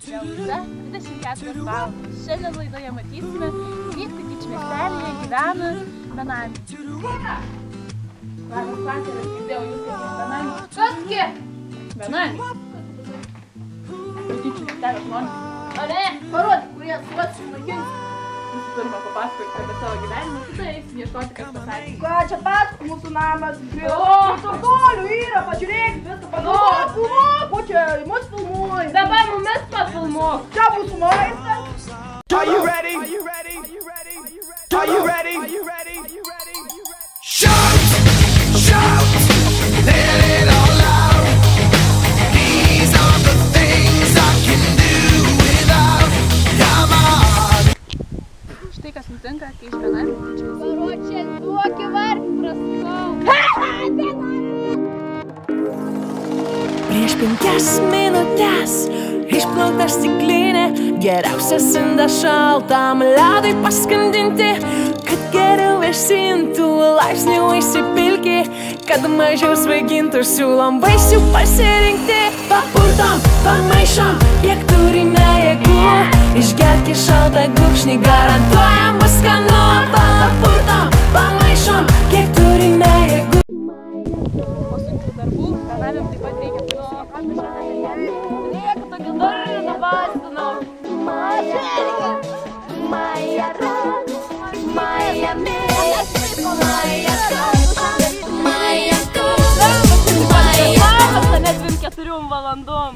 čia laida 24 valandos. Šiandien laidoje matysime, kaip Tyčių miestelyje gyvena benamiai. Labas vakaras, girdėjau jūs kaip benamiai. Kaski? Benamiai? Tyčių miestelio žmonės. O ne, parodyk, kurie suos išmaikins. Visų pirma, papasakok apie savo gyvenimą, tada eisim ieškoti, kas pasakė. Ką čia pasakok, mūsų namas protokolių yra, pažiūrėkit, viską pagalvojau. Filmuok, čia mus filmuoji. Dabar mumis pafilmuok. Čia mūsų maistas. Are you ready? Are you ready? Are you ready? Are you ready? Are you ready? Are you ready? Shout! Shout! Let it all out. These are the things I can do without. Come on! Štai kas nutinka, kai iš benamių Tyčių. Karočią, duokį varg, praskau. Prieš 5 minutes išplauta stiklinė, geriausias indas šaltam ledui paskandinti, kad geriau vėsintų laipsnių įsipilki, kad mažiau svaigintų siūlom vaisių pasirinkti. Papurtom, pamaišom, kiek turime jėgų, išgerk į šaltą gurkšnį, garantuojam bus skanu. Papurtom, pamaišom, kiek turime jėgų. Po sunkių darbų benamiam taip pat reikia pasiekti žemėje. Reikia tokį durį nubastinau. Net 24 valandom.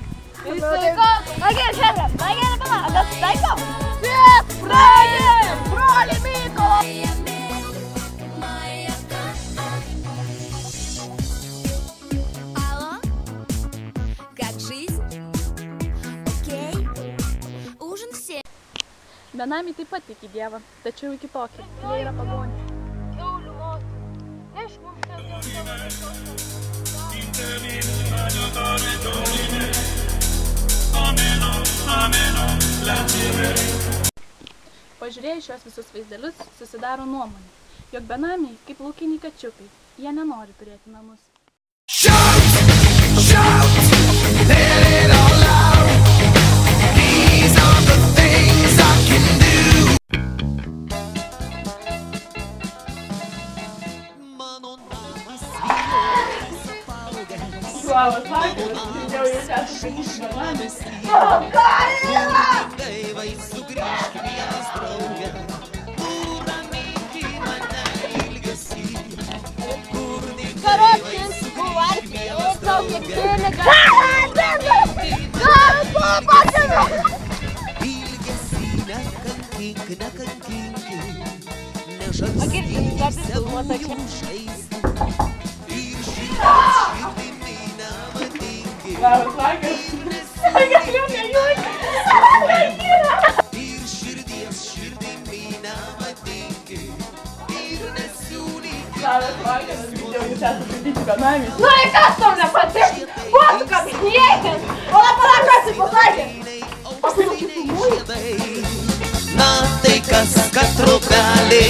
Broli Mykolo. Алло, как жизнь? Окей, ужин все. Benamiai taip pat tiki Dievą, tačiau iki tokį. Jie yra pagoniai. Kiaulių motina. Nešk mums Pažiūrėjus šios visus vaizdelius, susidaro nuomonė, jog benamiai kaip laukiniai kačiukai, jie nenori turėti namus. Shout! Shout! Let it all out. These are the things I can do. Labas vakaras, girdėjau jūs esate Tyčių benamiai. Karočią, varg, tau kiek pinigą. Labas vakaras. Galiu nejuoti. Labas vakaras, girdėjau jūs esate Tyčių benamiai. Nu ir kas tau nepatiks? Kuo tu kabinėjęs? Pala, kas jis pasakė? Na tai kas, kad trupelį